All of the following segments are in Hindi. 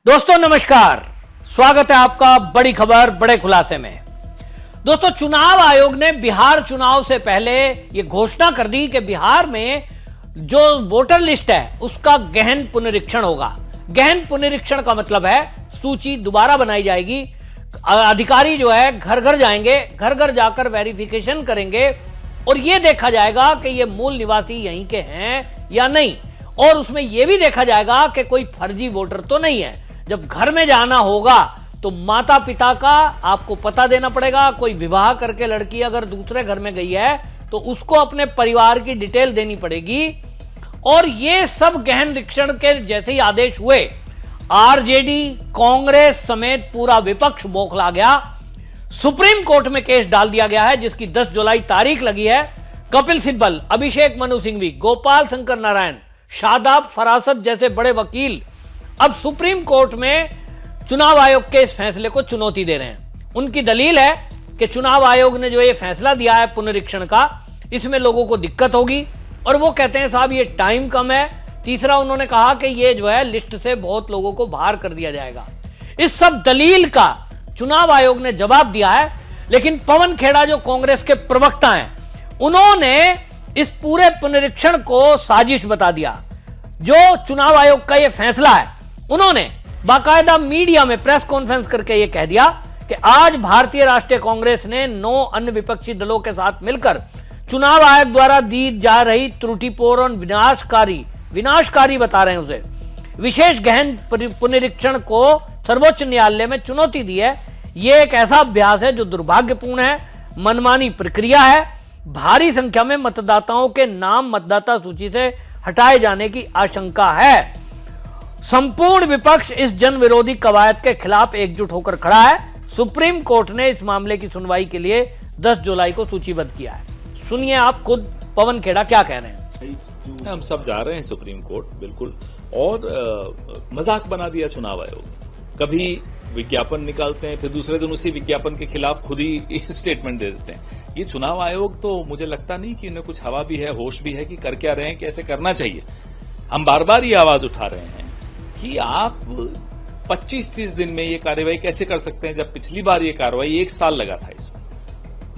दोस्तों नमस्कार, स्वागत है आपका बड़ी खबर बड़े खुलासे में। दोस्तों, चुनाव आयोग ने बिहार चुनाव से पहले यह घोषणा कर दी कि बिहार में जो वोटर लिस्ट है उसका गहन पुनरीक्षण होगा। गहन पुनरीक्षण का मतलब है सूची दोबारा बनाई जाएगी। अधिकारी जो है घर घर जाएंगे, घर घर जाकर वेरिफिकेशन करेंगे और यह देखा जाएगा कि ये मूल निवासी यहीं के हैं या नहीं। और उसमें यह भी देखा जाएगा कि कोई फर्जी वोटर तो नहीं है। जब घर में जाना होगा तो माता पिता का आपको पता देना पड़ेगा। कोई विवाह करके लड़की अगर दूसरे घर में गई है तो उसको अपने परिवार की डिटेल देनी पड़ेगी। और ये सब गहन निरीक्षण के जैसे ही आदेश हुए, आरजेडी, कांग्रेस समेत पूरा विपक्ष बौखला गया। सुप्रीम कोर्ट में केस डाल दिया गया है जिसकी 10 जुलाई तारीख लगी है। कपिल सिब्बल, अभिषेक मनु सिंघवी, गोपाल शंकर नारायण, शादाब फरासत जैसे बड़े वकील अब सुप्रीम कोर्ट में चुनाव आयोग के इस फैसले को चुनौती दे रहे हैं। उनकी दलील है कि चुनाव आयोग ने जो ये फैसला दिया है पुनरीक्षण का, इसमें लोगों को दिक्कत होगी और वो कहते हैं साहब ये टाइम कम है। तीसरा, उन्होंने कहा कि ये जो है लिस्ट से बहुत लोगों को बाहर कर दिया जाएगा। इस सब दलील का चुनाव आयोग ने जवाब दिया है, लेकिन पवन खेड़ा जो कांग्रेस के प्रवक्ता हैं, उन्होंने इस पूरे पुनरीक्षण को साजिश बता दिया। जो चुनाव आयोग का यह फैसला है, उन्होंने बाकायदा मीडिया में प्रेस कॉन्फ्रेंस करके यह कह दिया कि आज भारतीय राष्ट्रीय कांग्रेस ने 9 अन्य विपक्षी दलों के साथ मिलकर चुनाव आयोग द्वारा दी जा रही त्रुटिपूर्ण और विनाशकारी बता रहे हैं उसे, विशेष गहन पुनरीक्षण को सर्वोच्च न्यायालय में चुनौती दी है। यह एक ऐसा अभ्यास है जो दुर्भाग्यपूर्ण है, मनमानी प्रक्रिया है। भारी संख्या में मतदाताओं के नाम मतदाता सूची से हटाए जाने की आशंका है। संपूर्ण विपक्ष इस जन विरोधी कवायद के खिलाफ एकजुट होकर खड़ा है। सुप्रीम कोर्ट ने इस मामले की सुनवाई के लिए 10 जुलाई को सूचीबद्ध किया है। सुनिए आप खुद पवन खेड़ा क्या कह रहे हैं। हम सब जा रहे हैं सुप्रीम कोर्ट, बिल्कुल। और मजाक बना दिया चुनाव आयोग। कभी विज्ञापन निकालते हैं, फिर दूसरे दिन उसी विज्ञापन के खिलाफ खुद ही स्टेटमेंट दे देते हैं। ये चुनाव आयोग तो मुझे लगता नहीं कि इन्हें कुछ हवा भी है, होश भी है कि कर क्या रहे हैं, कैसे करना चाहिए। हम बार बार ये आवाज उठा रहे हैं कि आप 25-30 दिन में ये कार्रवाई कैसे कर सकते हैं, जब पिछली बार ये कार्रवाई 1 साल लगा था इसमें।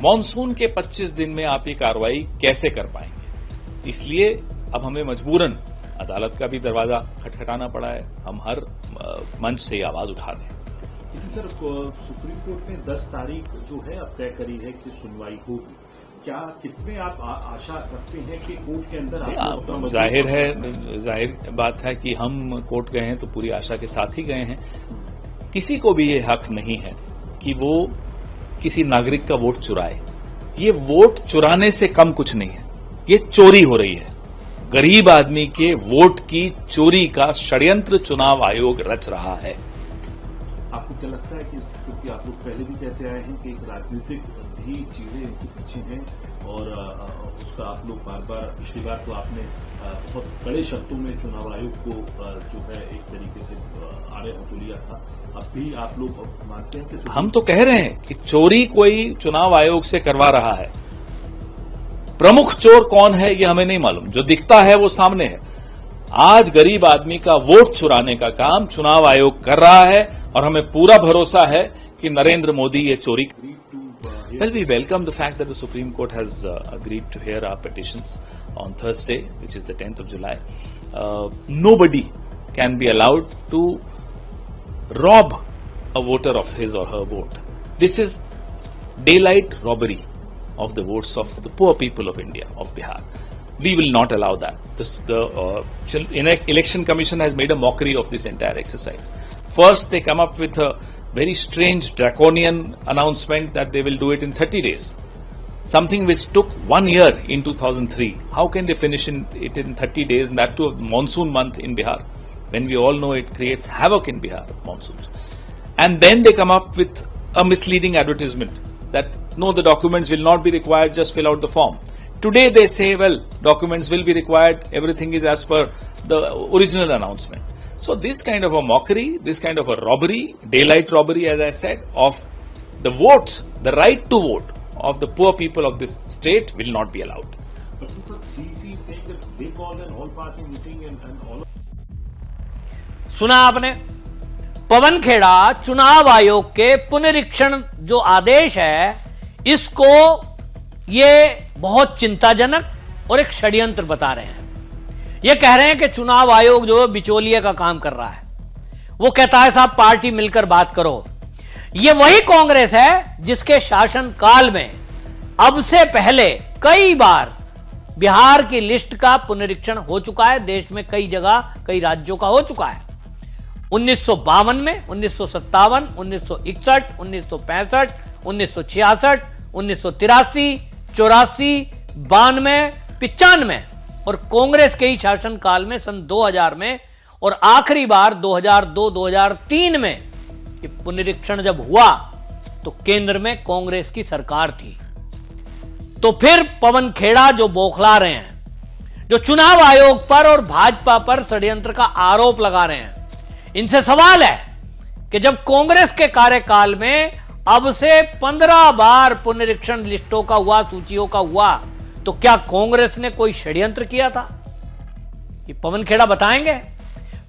मॉनसून के 25 दिन में आप ये कार्रवाई कैसे कर पाएंगे। इसलिए अब हमें मजबूरन अदालत का भी दरवाजा खटखटाना पड़ा है। हम हर मंच से ये आवाज उठा रहे हैं। लेकिन सर, सुप्रीम कोर्ट ने 10 तारीख जो है अब तय करी है कि सुनवाई होगी। क्या कितने आप आशा रखते हैं कि कोर्ट के अंदर जाहिर बात है कि हम कोर्ट गए हैं तो पूरी आशा के साथ ही गए हैं। किसी को भी ये हक नहीं है कि वो किसी नागरिक का वोट चुराए। ये वोट चुराने से कम कुछ नहीं है, ये चोरी हो रही है। गरीब आदमी के वोट की चोरी का षड्यंत्र चुनाव आयोग रच रहा है। आपको क्या लगता है कि क्योंकि आप लोग पहले भी कहते आए हैं कि एक राजनीतिक भी चीजें इनके पीछे हैं और उसका आप लोग बार बार, पिछली बार तो आपने बहुत कड़े शब्दों में चुनाव आयोग को जो है एक तरीके से आड़े हाथों लिया था, अब भी आप लोग मानते हैं कि हम तो कह रहे हैं कि चोरी कोई चुनाव आयोग से करवा रहा है। प्रमुख चोर कौन है ये हमें नहीं मालूम, जो दिखता है वो सामने है। आज गरीब आदमी का वोट चुराने का काम चुनाव आयोग कर रहा है और हमें पूरा भरोसा है कि नरेंद्र मोदी ये चोरी। Well, we welcome the fact that the Supreme Court has agreed to hear our petitions on Thursday, which is the 10th of July. Nobody can be allowed to rob a voter of his or her vote. This is daylight robbery of the votes of the poor people of India, of Bihar. We will not allow that. The Election Commission has made a mockery of this entire exercise. First, they come up with a very strange draconian announcement that they will do it in 30 days. Something which took 1 year in 2003. How can they finish it in 30 days, and that too a monsoon month in Bihar, when we all know it creates havoc in Bihar, monsoons. And then they come up with a misleading advertisement that no, the documents will not be required, just fill out the form. Today they say, well, documents will be required, everything is as per the original announcement. So this kind of a mockery, this kind of a robbery, daylight robbery, as I said, of the votes, the right to vote of the poor people of this state will not be allowed. But CEC is saying that they called an all-party meeting and all. सुना आपने, पवन खेड़ा चुनाव आयोग के पुनरीक्षण जो आदेश है, इसको ये बहुत चिंताजनक और एक षड्यंत्र बता रहे हैं। ये कह रहे हैं कि चुनाव आयोग जो बिचौलिए का काम कर रहा है। वो कहता है साहब पार्टी मिलकर बात करो। ये वही कांग्रेस है जिसके शासन काल में अब से पहले कई बार बिहार की लिस्ट का पुनरीक्षण हो चुका है। देश में कई जगह कई राज्यों का हो चुका है। 1952 में, 1957, 1961, 1965, 1966, 1983, 84, 92, 95 और कांग्रेस के ही शासनकाल में सन 2000 में और आखिरी बार 2002-2003 में ये पुनरीक्षण जब हुआ तो केंद्र में कांग्रेस की सरकार थी। तो फिर पवन खेड़ा जो बौखला रहे हैं, जो चुनाव आयोग पर और भाजपा पर षड्यंत्र का आरोप लगा रहे हैं, इनसे सवाल है कि जब कांग्रेस के कार्यकाल में अब से 15 बार पुनरीक्षण लिस्टों का हुआ, सूचियों का हुआ, तो क्या कांग्रेस ने कोई षड्यंत्र किया था? ये पवन खेड़ा बताएंगे।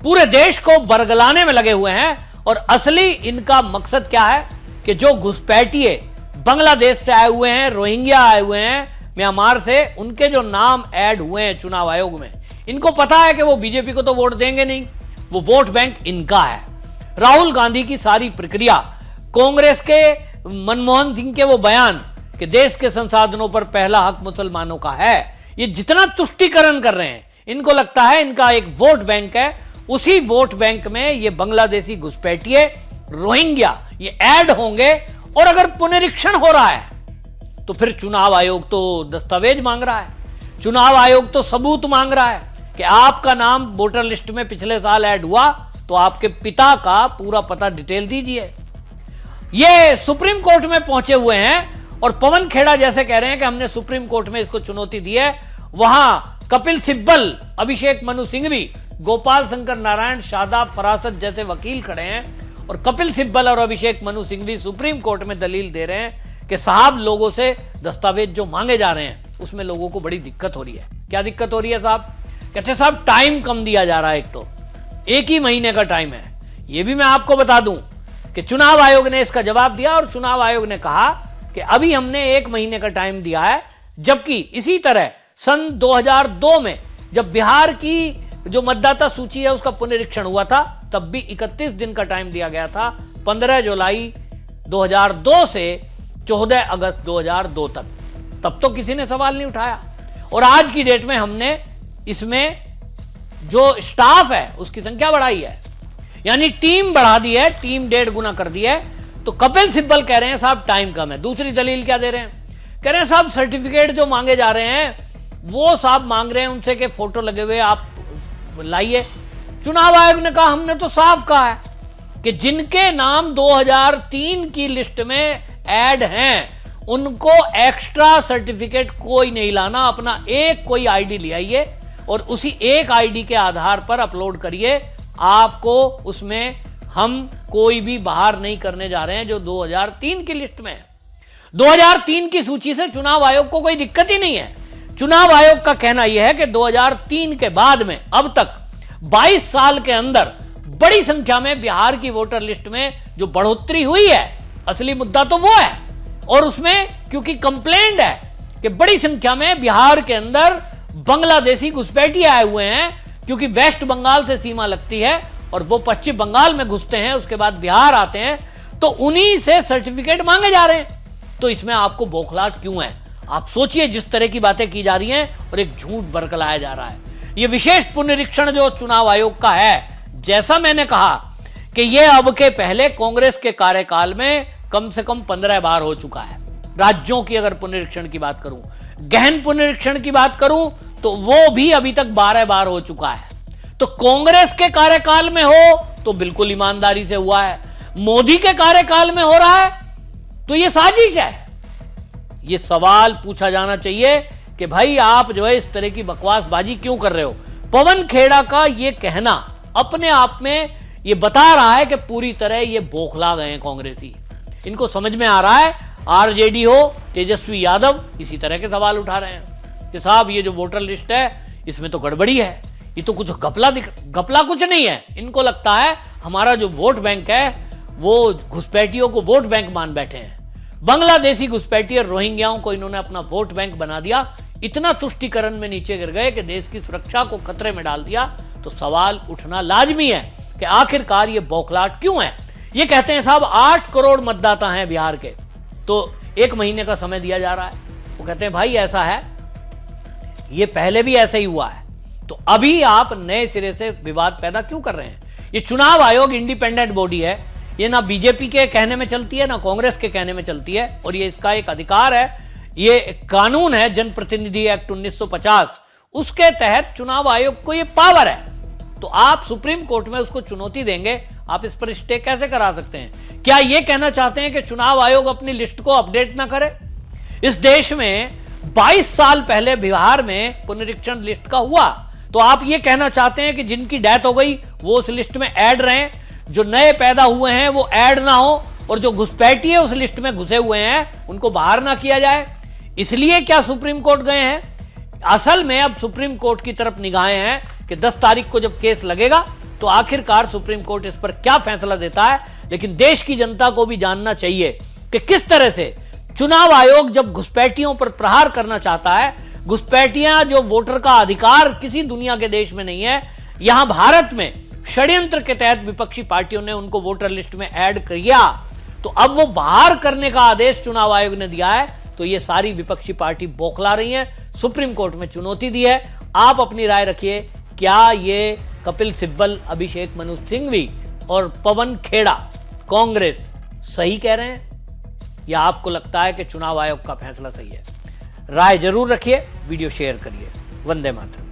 पूरे देश को बरगलाने में लगे हुए हैं और असली इनका मकसद क्या है कि जो घुसपैठिए बांग्लादेश से आए हुए हैं, रोहिंग्या आए हुए हैं, म्यांमार से, उनके जो नाम ऐड हुए हैं चुनाव आयोग में, इनको पता है कि वो बीजेपी को तो वोट देंगे नहीं, वो वोट बैंक इनका है। राहुल गांधी की सारी प्रक्रिया, कांग्रेस के मनमोहन सिंह के वो बयान कि देश के संसाधनों पर पहला हक मुसलमानों का है, ये जितना तुष्टीकरण कर रहे हैं, इनको लगता है इनका एक वोट बैंक है। उसी वोट बैंक में ये बांग्लादेशी घुसपैठिए, रोहिंग्या ये ऐड होंगे। और अगर पुनरीक्षण हो रहा है तो फिर चुनाव आयोग तो दस्तावेज मांग रहा है, चुनाव आयोग तो सबूत मांग रहा है कि आपका नाम वोटर लिस्ट में पिछले साल ऐड हुआ तो आपके पिता का पूरा पता डिटेल दीजिए। ये सुप्रीम कोर्ट में पहुंचे हुए हैं और पवन खेड़ा जैसे कह रहे हैं कि हमने सुप्रीम कोर्ट में इसको चुनौती दी है, वहां कपिल सिब्बल, अभिषेक मनु सिंघवी, गोपाल शंकर नारायण, शादाब फरासत जैसे वकील खड़े हैं और कपिल सिब्बल और अभिषेक मनु सिंघवी सुप्रीम कोर्ट में दलील दे रहे हैं कि साहब लोगों से दस्तावेज जो मांगे जा रहे हैं उसमें लोगों को बड़ी दिक्कत हो रही है। क्या दिक्कत हो रही है साहब? कहते साहब टाइम कम दिया जा रहा है, एक तो 1 ही महीने का टाइम है। यह भी मैं आपको बता दूं कि चुनाव आयोग ने इसका जवाब दिया और चुनाव आयोग ने कहा कि अभी हमने 1 महीने का टाइम दिया है, जबकि इसी तरह सन 2002 में जब बिहार की जो मतदाता सूची है उसका पुनरीक्षण हुआ था तब भी 31 दिन का टाइम दिया गया था, 15 जुलाई 2002 से 14 अगस्त 2002 तक। तब तो किसी ने सवाल नहीं उठाया। और आज की डेट में हमने इसमें जो स्टाफ है उसकी संख्या बढ़ाई है, यानी टीम बढ़ा दी है, टीम 1.5 गुना कर दी है। तो कपिल सिब्बल कह रहे हैं साहब टाइम कम है। दूसरी दलील क्या दे रहे हैं? कह रहे हैं साहब सर्टिफिकेट जो मांगे जा रहे हैं वो साहब मांग रहे हैं उनसे के फोटो लगे हुए आप लाइए। चुनाव आयोग ने कहा, हमने तो साफ कहा है कि जिनके नाम 2003 की लिस्ट में ऐड हैं उनको एक्स्ट्रा सर्टिफिकेट कोई नहीं लाना, अपना एक कोई आईडी ले आइए और उसी एक आईडी के आधार पर अपलोड करिए। आपको उसमें हम कोई भी बाहर नहीं करने जा रहे हैं जो 2003 की लिस्ट में है। 2003 की सूची से चुनाव आयोग को कोई दिक्कत ही नहीं है। चुनाव आयोग का कहना यह है कि 2003 के बाद में अब तक 22 साल के अंदर बड़ी संख्या में बिहार की वोटर लिस्ट में जो बढ़ोतरी हुई है, असली मुद्दा तो वो है। और उसमें क्योंकि कंप्लेंट है कि बड़ी संख्या में बिहार के अंदर बांग्लादेशी घुसपैठिए आए हुए हैं, क्योंकि वेस्ट बंगाल से सीमा लगती है और वो पश्चिम बंगाल में घुसते हैं, उसके बाद बिहार आते हैं, तो उन्हीं से सर्टिफिकेट मांगे जा रहे हैं। तो इसमें आपको बौखलाहट क्यों है? आप सोचिए जिस तरह की बातें की जा रही हैं और एक झूठ बरकलाया जा रहा है। यह विशेष पुनरीक्षण जो चुनाव आयोग का है, जैसा मैंने कहा कि यह अब के पहले कांग्रेस के कार्यकाल में कम से कम 15 बार हो चुका है। राज्यों की अगर पुनरीक्षण की बात करूं, गहन पुनरीक्षण की बात करूं तो वो भी अभी तक 12 बार हो चुका है। तो कांग्रेस के कार्यकाल में हो तो बिल्कुल ईमानदारी से हुआ है, मोदी के कार्यकाल में हो रहा है तो यह साजिश है। यह सवाल पूछा जाना चाहिए कि भाई आप जो है इस तरह की बकवासबाजी क्यों कर रहे हो? पवन खेड़ा का यह कहना अपने आप में यह बता रहा है कि पूरी तरह ये बौखला गए हैं कांग्रेसी। इनको समझ में आ रहा है आरजेडी हो, तेजस्वी यादव इसी तरह के सवाल उठा रहे हैं कि साहब ये जो वोटर लिस्ट है इसमें तो गड़बड़ी है, ये तो कुछ घपला कुछ नहीं है। इनको लगता है हमारा जो वोट बैंक है वो घुसपैठियों को वोट बैंक मान बैठे हैं। बांग्लादेशी घुसपैठी और रोहिंग्याओं को इन्होंने अपना वोट बैंक बना दिया, इतना तुष्टीकरण में नीचे गिर गए कि देश की सुरक्षा को खतरे में डाल दिया। तो सवाल उठना लाजमी है कि आखिरकार ये बौखलाहट क्यों है। ये कहते हैं साहब 8 करोड़ मतदाता हैं बिहार के, तो 1 महीने का समय दिया जा रहा है। वो कहते हैं भाई ऐसा है, ये पहले भी ऐसा ही हुआ है, तो अभी आप नए सिरे से विवाद पैदा क्यों कर रहे हैं। ये चुनाव आयोग इंडिपेंडेंट बॉडी है, ये ना बीजेपी के कहने में चलती है ना कांग्रेस के कहने में चलती है, और ये इसका एक अधिकार है, ये कानून है जनप्रतिनिधि एक्ट 1950, उसके तहत चुनाव आयोग को ये पावर है। तो आप सुप्रीम कोर्ट में उसको चुनौती देंगे, आप इस पर स्टे कैसे करा सकते हैं। क्या ये कहना चाहते हैं कि चुनाव आयोग अपनी लिस्ट को अपडेट ना करे। इस देश में 22 साल पहले बिहार में पुनरीक्षण लिस्ट का हुआ, तो आप ये कहना चाहते हैं कि जिनकी डेथ हो गई वो उस लिस्ट में ऐड रहें, जो नए पैदा हुए हैं वो ऐड ना हो, और जो घुसपैठी है उस लिस्ट में घुसे हुए हैं उनको बाहर ना किया जाए। इसलिए क्या सुप्रीम कोर्ट गए हैं। असल में अब सुप्रीम कोर्ट की तरफ निगाहें हैं कि 10 तारीख को जब केस लगेगा तो आखिरकार सुप्रीम कोर्ट इस पर क्या फैसला देता है। लेकिन देश की जनता को भी जानना चाहिए कि किस तरह से चुनाव आयोग जब घुसपैठियों पर प्रहार करना चाहता है, घुसपैठियां जो वोटर का अधिकार किसी दुनिया के देश में नहीं है, यहां भारत में षड्यंत्र के तहत विपक्षी पार्टियों ने उनको वोटर लिस्ट में ऐड किया, तो अब वो बाहर करने का आदेश चुनाव आयोग ने दिया है, तो ये सारी विपक्षी पार्टी बौखला रही है, सुप्रीम कोर्ट में चुनौती दी है। आप अपनी राय रखिए, क्या ये कपिल सिब्बल, अभिषेक मनु सिंघवी और पवन खेड़ा कांग्रेस सही कह रहे हैं, या आपको लगता है कि चुनाव आयोग का फैसला सही है। राय जरूर रखिए, वीडियो शेयर करिए। वंदे मातरम।